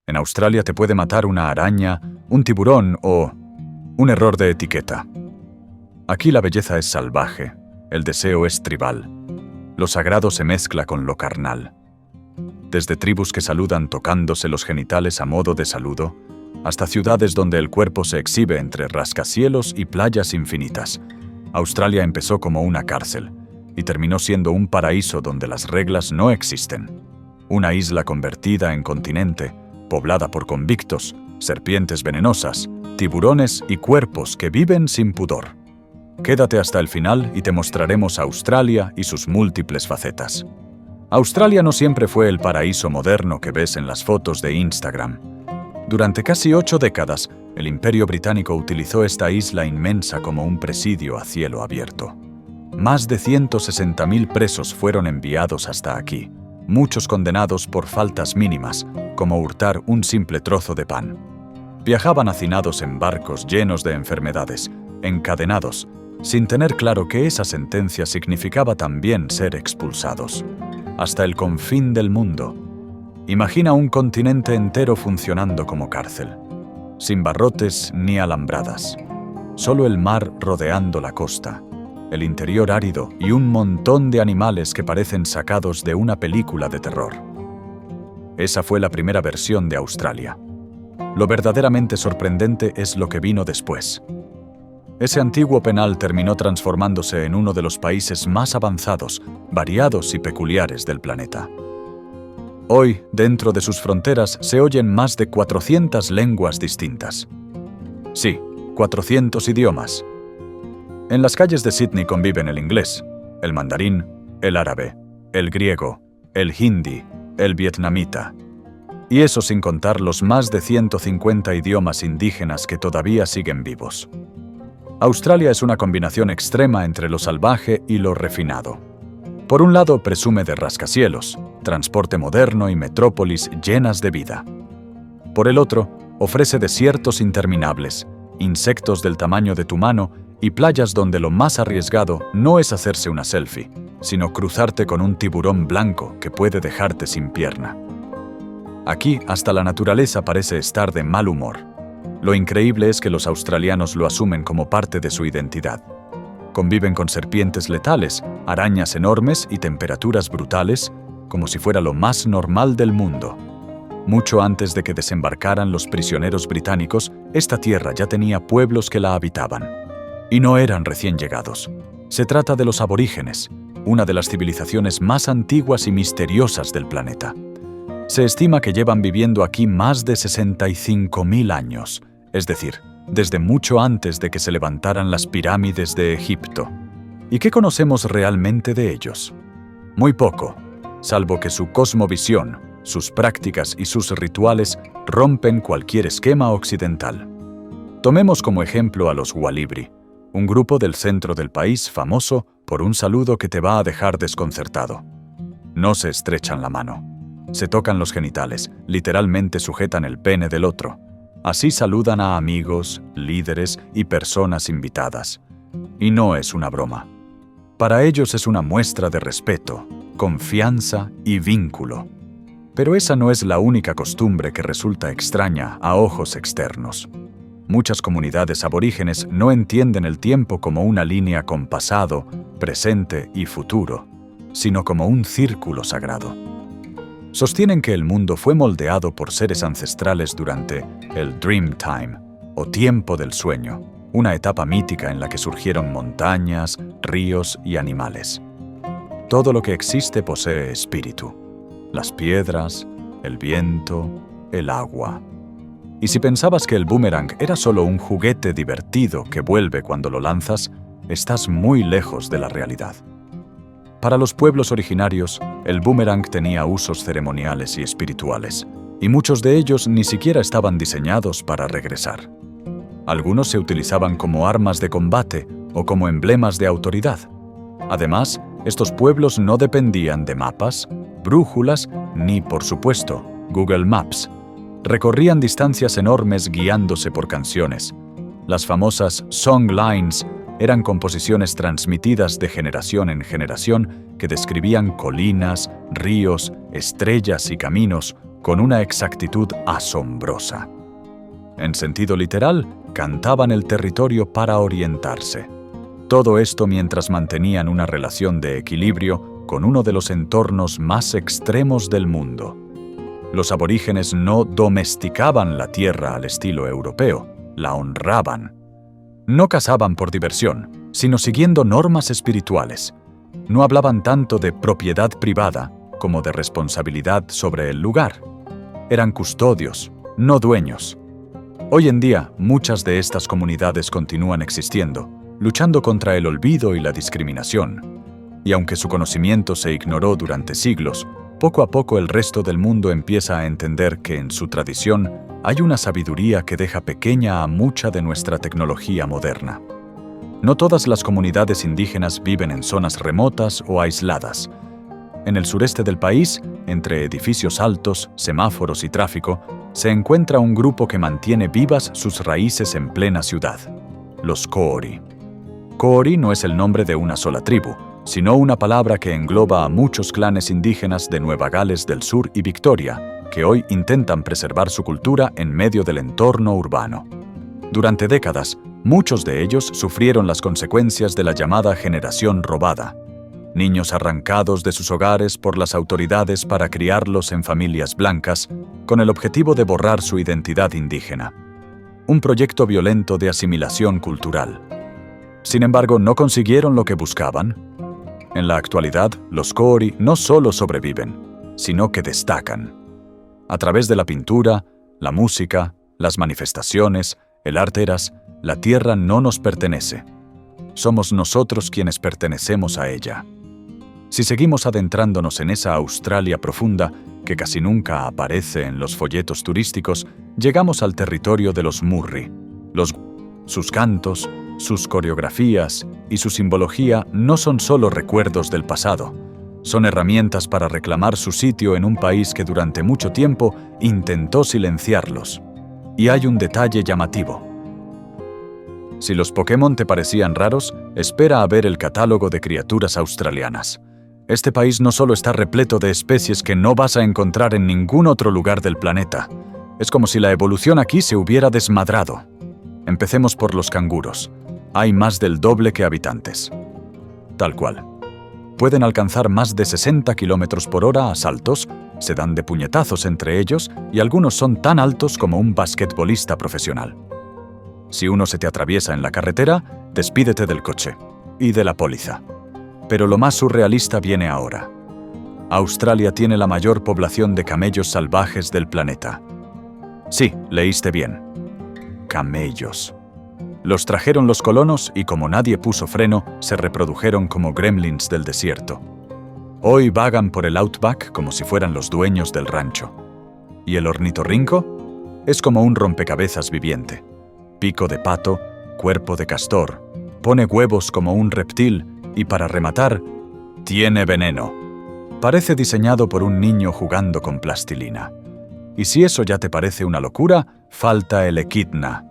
En Australia te puede matar una araña, un tiburón o un error de etiqueta. Aquí la belleza es salvaje, el deseo es tribal. Lo sagrado se mezcla con lo carnal. Desde tribus que saludan tocándose los genitales a modo de saludo, hasta ciudades donde el cuerpo se exhibe entre rascacielos y playas infinitas. Australia empezó como una cárcel y terminó siendo un paraíso donde las reglas no existen. Una isla convertida en continente, poblada por convictos, serpientes venenosas, tiburones y cuerpos que viven sin pudor. Quédate hasta el final y te mostraremos Australia y sus múltiples facetas. Australia no siempre fue el paraíso moderno que ves en las fotos de Instagram. Durante casi 8 décadas, el Imperio Británico utilizó esta isla inmensa como un presidio a cielo abierto. Más de 160.000 presos fueron enviados hasta aquí, muchos condenados por faltas mínimas, como hurtar un simple trozo de pan. Viajaban hacinados en barcos llenos de enfermedades, encadenados, sin tener claro que esa sentencia significaba también ser expulsados, hasta el confín del mundo. Imagina un continente entero funcionando como cárcel, sin barrotes ni alambradas, solo el mar rodeando la costa, el interior árido y un montón de animales que parecen sacados de una película de terror. Esa fue la primera versión de Australia. Lo verdaderamente sorprendente es lo que vino después. Ese antiguo penal terminó transformándose en uno de los países más avanzados, variados y peculiares del planeta. Hoy, dentro de sus fronteras, se oyen más de 400 lenguas distintas. Sí, 400 idiomas. En las calles de Sydney conviven el inglés, el mandarín, el árabe, el griego, el hindi, el vietnamita. Y eso sin contar los más de 150 idiomas indígenas que todavía siguen vivos. Australia es una combinación extrema entre lo salvaje y lo refinado. Por un lado, presume de rascacielos, transporte moderno y metrópolis llenas de vida. Por el otro, ofrece desiertos interminables, insectos del tamaño de tu mano y playas donde lo más arriesgado no es hacerse una selfie, sino cruzarte con un tiburón blanco que puede dejarte sin pierna. Aquí, hasta la naturaleza parece estar de mal humor. Lo increíble es que los australianos lo asumen como parte de su identidad. Conviven con serpientes letales, arañas enormes y temperaturas brutales, como si fuera lo más normal del mundo. Mucho antes de que desembarcaran los prisioneros británicos, esta tierra ya tenía pueblos que la habitaban. Y no eran recién llegados. Se trata de los aborígenes, una de las civilizaciones más antiguas y misteriosas del planeta. Se estima que llevan viviendo aquí más de 65.000 años, es decir, desde mucho antes de que se levantaran las pirámides de Egipto. ¿Y qué conocemos realmente de ellos? Muy poco, salvo que su cosmovisión, sus prácticas y sus rituales rompen cualquier esquema occidental. Tomemos como ejemplo a los Walibri, un grupo del centro del país famoso por un saludo que te va a dejar desconcertado. No se estrechan la mano. Se tocan los genitales, literalmente sujetan el pene del otro. Así saludan a amigos, líderes y personas invitadas. Y no es una broma. Para ellos es una muestra de respeto, confianza y vínculo. Pero esa no es la única costumbre que resulta extraña a ojos externos. Muchas comunidades aborígenes no entienden el tiempo como una línea con pasado, presente y futuro, sino como un círculo sagrado. Sostienen que el mundo fue moldeado por seres ancestrales durante el Dream Time, o tiempo del sueño, una etapa mítica en la que surgieron montañas, ríos y animales. Todo lo que existe posee espíritu. Las piedras, el viento, el agua. Y si pensabas que el boomerang era solo un juguete divertido que vuelve cuando lo lanzas, estás muy lejos de la realidad. Para los pueblos originarios, el boomerang tenía usos ceremoniales y espirituales, y muchos de ellos ni siquiera estaban diseñados para regresar. Algunos se utilizaban como armas de combate o como emblemas de autoridad. Además, estos pueblos no dependían de mapas, brújulas ni, por supuesto, Google Maps. Recorrían distancias enormes guiándose por canciones. Las famosas songlines eran composiciones transmitidas de generación en generación que describían colinas, ríos, estrellas y caminos con una exactitud asombrosa. En sentido literal, cantaban el territorio para orientarse. Todo esto mientras mantenían una relación de equilibrio con uno de los entornos más extremos del mundo. Los aborígenes no domesticaban la tierra al estilo europeo, la honraban. No cazaban por diversión, sino siguiendo normas espirituales. No hablaban tanto de propiedad privada como de responsabilidad sobre el lugar. Eran custodios, no dueños. Hoy en día, muchas de estas comunidades continúan existiendo, luchando contra el olvido y la discriminación. Y aunque su conocimiento se ignoró durante siglos, poco a poco el resto del mundo empieza a entender que en su tradición hay una sabiduría que deja pequeña a mucha de nuestra tecnología moderna. No todas las comunidades indígenas viven en zonas remotas o aisladas. En el sureste del país, entre edificios altos, semáforos y tráfico, se encuentra un grupo que mantiene vivas sus raíces en plena ciudad: los Koori. Koori no es el nombre de una sola tribu, sino una palabra que engloba a muchos clanes indígenas de Nueva Gales del Sur y Victoria, que hoy intentan preservar su cultura en medio del entorno urbano. Durante décadas, muchos de ellos sufrieron las consecuencias de la llamada generación robada. Niños arrancados de sus hogares por las autoridades para criarlos en familias blancas, con el objetivo de borrar su identidad indígena. Un proyecto violento de asimilación cultural. Sin embargo, no consiguieron lo que buscaban. En la actualidad, los Koori no solo sobreviven, sino que destacan. A través de la pintura, la música, las manifestaciones, el arte eras, la tierra no nos pertenece. Somos nosotros quienes pertenecemos a ella. Si seguimos adentrándonos en esa Australia profunda, que casi nunca aparece en los folletos turísticos, llegamos al territorio de los Murri. Sus cantos, sus coreografías y su simbología no son solo recuerdos del pasado. Son herramientas para reclamar su sitio en un país que durante mucho tiempo intentó silenciarlos. Y hay un detalle llamativo. Si los Pokémon te parecían raros, espera a ver el catálogo de criaturas australianas. Este país no solo está repleto de especies que no vas a encontrar en ningún otro lugar del planeta. Es como si la evolución aquí se hubiera desmadrado. Empecemos por los canguros. Hay más del doble que habitantes. Tal cual. Pueden alcanzar más de 60 km por hora a saltos, se dan de puñetazos entre ellos y algunos son tan altos como un basquetbolista profesional. Si uno se te atraviesa en la carretera, despídete del coche y de la póliza. Pero lo más surrealista viene ahora. Australia tiene la mayor población de camellos salvajes del planeta. Sí, leíste bien. Camellos. Los trajeron los colonos y como nadie puso freno, se reprodujeron como gremlins del desierto. Hoy vagan por el outback como si fueran los dueños del rancho. ¿Y el ornitorrinco? Es como un rompecabezas viviente. Pico de pato, cuerpo de castor, pone huevos como un reptil y para rematar, tiene veneno. Parece diseñado por un niño jugando con plastilina. Y si eso ya te parece una locura, falta el equidna.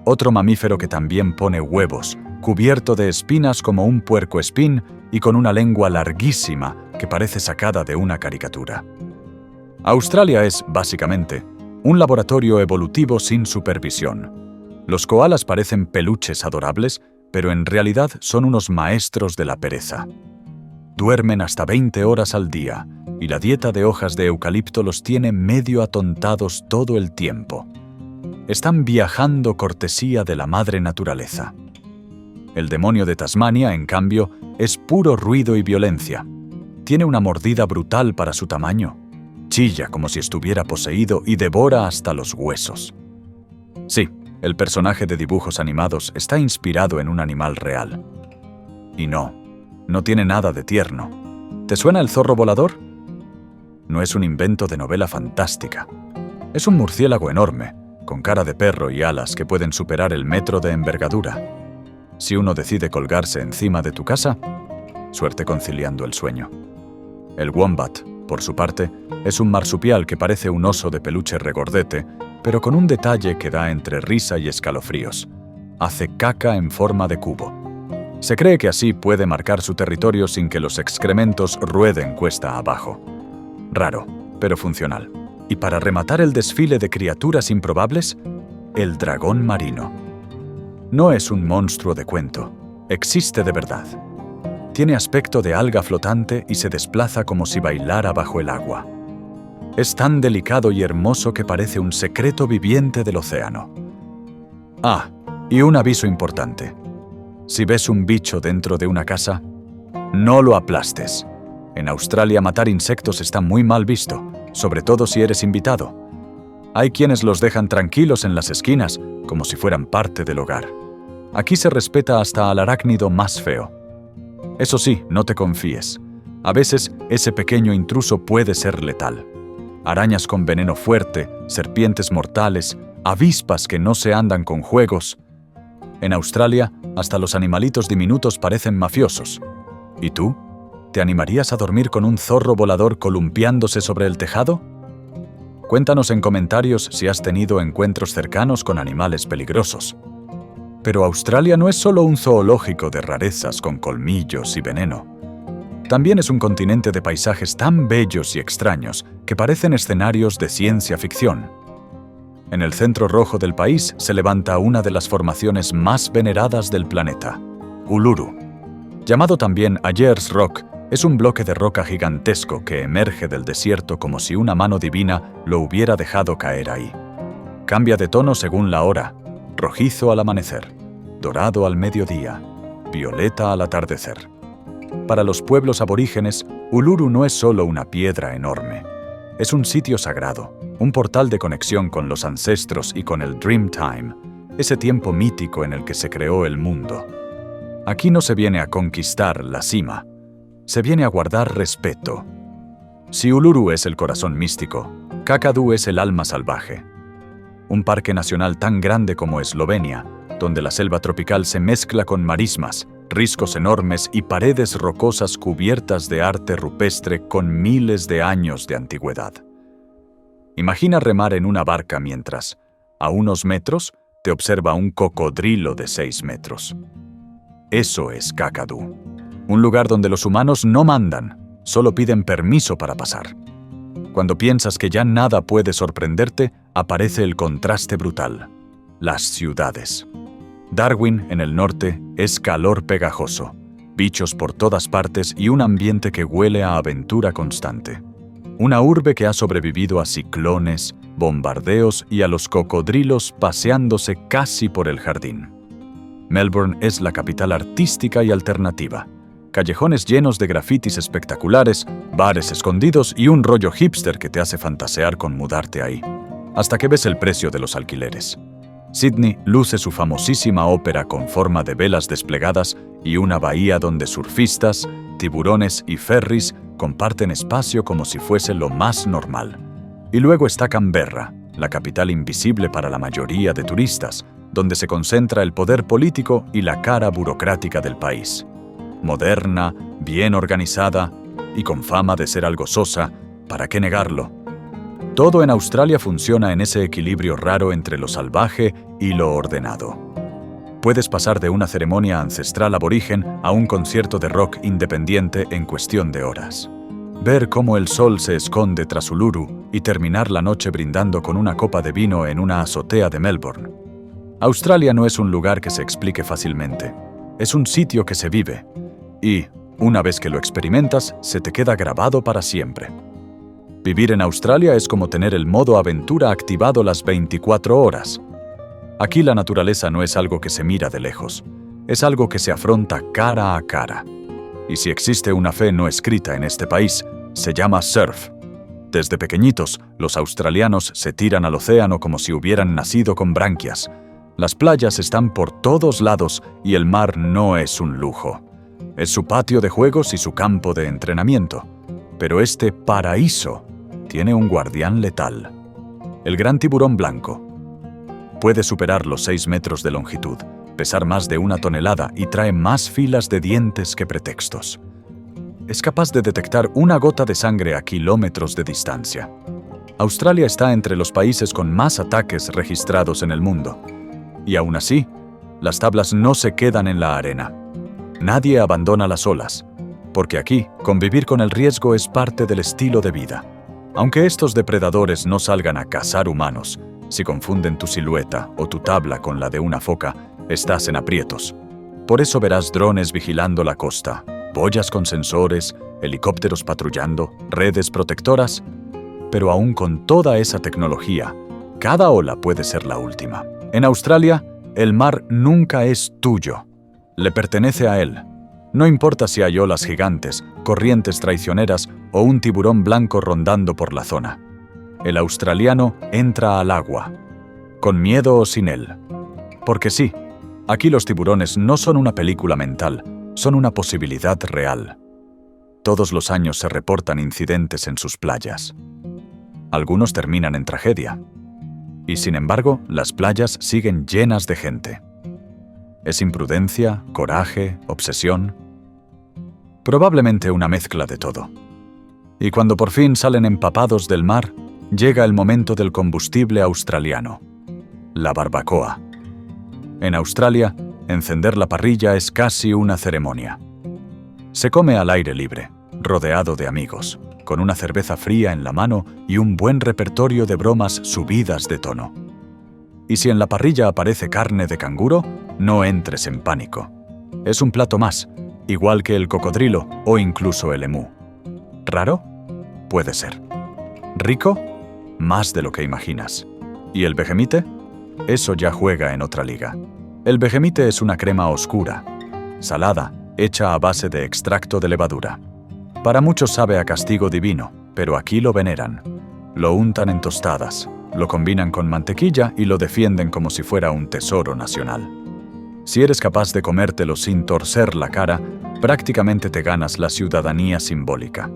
Otro mamífero que también pone huevos, cubierto de espinas como un puercoespín y con una lengua larguísima que parece sacada de una caricatura. Australia es, básicamente, un laboratorio evolutivo sin supervisión. Los koalas parecen peluches adorables, pero en realidad son unos maestros de la pereza. Duermen hasta 20 horas al día y la dieta de hojas de eucalipto los tiene medio atontados todo el tiempo. Están viajando cortesía de la madre naturaleza. El demonio de Tasmania, en cambio, es puro ruido y violencia. Tiene una mordida brutal para su tamaño. Chilla como si estuviera poseído y devora hasta los huesos. Sí, el personaje de dibujos animados está inspirado en un animal real. Y no tiene nada de tierno. ¿Te suena el zorro volador? No es un invento de novela fantástica. Es un murciélago enorme, con cara de perro y alas que pueden superar el metro de envergadura. Si uno decide colgarse encima de tu casa, suerte conciliando el sueño. El wombat, por su parte, es un marsupial que parece un oso de peluche regordete, pero con un detalle que da entre risa y escalofríos. Hace caca en forma de cubo. Se cree que así puede marcar su territorio sin que los excrementos rueden cuesta abajo. Raro, pero funcional. Y para rematar el desfile de criaturas improbables, el dragón marino. No es un monstruo de cuento, existe de verdad. Tiene aspecto de alga flotante y se desplaza como si bailara bajo el agua. Es tan delicado y hermoso que parece un secreto viviente del océano. Ah, y un aviso importante. Si ves un bicho dentro de una casa, no lo aplastes. En Australia matar insectos está muy mal visto, sobre todo si eres invitado. Hay quienes los dejan tranquilos en las esquinas, como si fueran parte del hogar. Aquí se respeta hasta al arácnido más feo. Eso sí, no te confíes. A veces ese pequeño intruso puede ser letal. Arañas con veneno fuerte, serpientes mortales, avispas que no se andan con juegos. En Australia, hasta los animalitos diminutos parecen mafiosos. ¿Y tú? ¿Te animarías a dormir con un zorro volador columpiándose sobre el tejado? Cuéntanos en comentarios si has tenido encuentros cercanos con animales peligrosos. Pero Australia no es solo un zoológico de rarezas con colmillos y veneno. También es un continente de paisajes tan bellos y extraños que parecen escenarios de ciencia ficción. En el centro rojo del país se levanta una de las formaciones más veneradas del planeta, Uluru. Llamado también Ayers Rock, es un bloque de roca gigantesco que emerge del desierto como si una mano divina lo hubiera dejado caer ahí. Cambia de tono según la hora, rojizo al amanecer, dorado al mediodía, violeta al atardecer. Para los pueblos aborígenes, Uluru no es solo una piedra enorme. Es un sitio sagrado, un portal de conexión con los ancestros y con el Dreamtime, ese tiempo mítico en el que se creó el mundo. Aquí no se viene a conquistar la cima, se viene a guardar respeto. Si Uluru es el corazón místico, Kakadu es el alma salvaje. Un parque nacional tan grande como Eslovenia, donde la selva tropical se mezcla con marismas, riscos enormes y paredes rocosas cubiertas de arte rupestre con miles de años de antigüedad. Imagina remar en una barca mientras, a unos metros, te observa un cocodrilo de 6 metros. Eso es Kakadu, un lugar donde los humanos no mandan, solo piden permiso para pasar. Cuando piensas que ya nada puede sorprenderte, aparece el contraste brutal: las ciudades. Darwin, en el norte, es calor pegajoso, bichos por todas partes y un ambiente que huele a aventura constante. Una urbe que ha sobrevivido a ciclones, bombardeos y a los cocodrilos paseándose casi por el jardín. Melbourne es la capital artística y alternativa. Callejones llenos de grafitis espectaculares, bares escondidos y un rollo hipster que te hace fantasear con mudarte ahí. Hasta que ves el precio de los alquileres. Sydney luce su famosísima ópera con forma de velas desplegadas y una bahía donde surfistas, tiburones y ferries comparten espacio como si fuese lo más normal. Y luego está Canberra, la capital invisible para la mayoría de turistas, donde se concentra el poder político y la cara burocrática del país. Moderna, bien organizada y con fama de ser algo sosa, ¿para qué negarlo? Todo en Australia funciona en ese equilibrio raro entre lo salvaje y lo ordenado. Puedes pasar de una ceremonia ancestral aborigen a un concierto de rock independiente en cuestión de horas. Ver cómo el sol se esconde tras Uluru y terminar la noche brindando con una copa de vino en una azotea de Melbourne. Australia no es un lugar que se explique fácilmente. Es un sitio que se vive. Y, una vez que lo experimentas, se te queda grabado para siempre. Vivir en Australia es como tener el modo aventura activado las 24 horas. Aquí la naturaleza no es algo que se mira de lejos, es algo que se afronta cara a cara. Y si existe una fe no escrita en este país, se llama surf. Desde pequeñitos, los australianos se tiran al océano como si hubieran nacido con branquias. Las playas están por todos lados y el mar no es un lujo. Es su patio de juegos y su campo de entrenamiento. Pero este paraíso tiene un guardián letal: el gran tiburón blanco. Puede superar los 6 metros de longitud, pesar más de 1 tonelada y trae más filas de dientes que pretextos. Es capaz de detectar una gota de sangre a kilómetros de distancia. Australia está entre los países con más ataques registrados en el mundo. Y aún así, las tablas no se quedan en la arena. Nadie abandona las olas, porque aquí convivir con el riesgo es parte del estilo de vida. Aunque estos depredadores no salgan a cazar humanos, si confunden tu silueta o tu tabla con la de una foca, estás en aprietos. Por eso verás drones vigilando la costa, boyas con sensores, helicópteros patrullando, redes protectoras. Pero aún con toda esa tecnología, cada ola puede ser la última. En Australia, el mar nunca es tuyo. Le pertenece a él. No importa si hay olas gigantes, corrientes traicioneras o un tiburón blanco rondando por la zona. El australiano entra al agua, con miedo o sin él. Porque sí, aquí los tiburones no son una película mental, son una posibilidad real. Todos los años se reportan incidentes en sus playas. Algunos terminan en tragedia. Y sin embargo, las playas siguen llenas de gente. ¿Es imprudencia, coraje, obsesión? Probablemente una mezcla de todo. Y cuando por fin salen empapados del mar, llega el momento del combustible australiano, la barbacoa. En Australia, encender la parrilla es casi una ceremonia. Se come al aire libre, rodeado de amigos, con una cerveza fría en la mano y un buen repertorio de bromas subidas de tono. Y si en la parrilla aparece carne de canguro, no entres en pánico. Es un plato más, igual que el cocodrilo o incluso el emú. ¿Raro? Puede ser. ¿Rico? Más de lo que imaginas. ¿Y el vejemite? Eso ya juega en otra liga. El vejemite es una crema oscura, salada, hecha a base de extracto de levadura. Para muchos sabe a castigo divino, pero aquí lo veneran. Lo untan en tostadas, lo combinan con mantequilla y lo defienden como si fuera un tesoro nacional. Si eres capaz de comértelo sin torcer la cara, prácticamente te ganas la ciudadanía simbólica.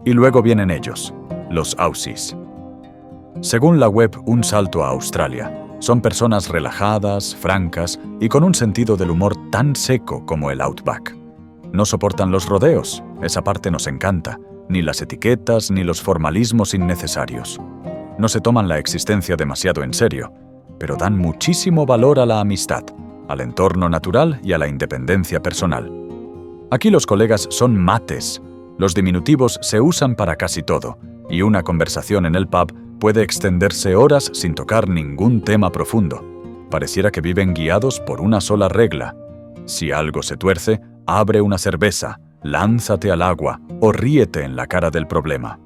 Y luego vienen ellos, los Aussies. Según la web Un Salto a Australia, son personas relajadas, francas y con un sentido del humor tan seco como el Outback. No soportan los rodeos, esa parte nos encanta, ni las etiquetas ni los formalismos innecesarios. No se toman la existencia demasiado en serio, pero dan muchísimo valor a la amistad, al entorno natural y a la independencia personal. Aquí los colegas son mates. Los diminutivos se usan para casi todo, y una conversación en el pub puede extenderse horas sin tocar ningún tema profundo. Pareciera que viven guiados por una sola regla. Si algo se tuerce, abre una cerveza, lánzate al agua o ríete en la cara del problema.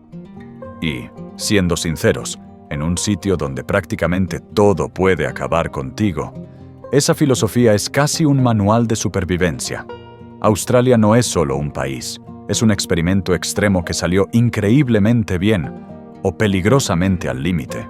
Y, siendo sinceros, en un sitio donde prácticamente todo puede acabar contigo, esa filosofía es casi un manual de supervivencia. Australia no es solo un país, es un experimento extremo que salió increíblemente bien o peligrosamente al límite.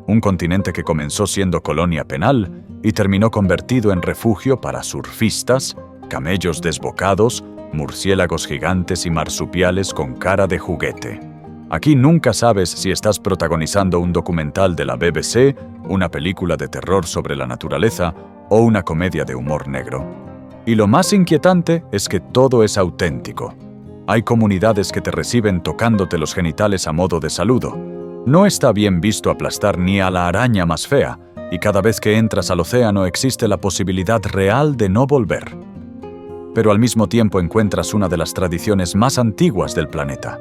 Un continente que comenzó siendo colonia penal y terminó convertido en refugio para surfistas, camellos desbocados, murciélagos gigantes y marsupiales con cara de juguete. Aquí nunca sabes si estás protagonizando un documental de la BBC, una película de terror sobre la naturaleza o una comedia de humor negro. Y lo más inquietante es que todo es auténtico. Hay comunidades que te reciben tocándote los genitales a modo de saludo. No está bien visto aplastar ni a la araña más fea, y cada vez que entras al océano existe la posibilidad real de no volver. Pero al mismo tiempo encuentras una de las tradiciones más antiguas del planeta.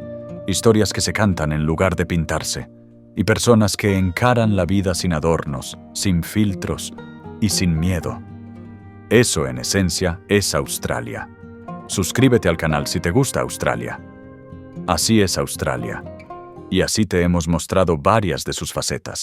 Historias que se cantan en lugar de pintarse, y personas que encaran la vida sin adornos, sin filtros y sin miedo. Eso, en esencia, es Australia. Suscríbete al canal si te gusta Australia. Así es Australia. Y así te hemos mostrado varias de sus facetas.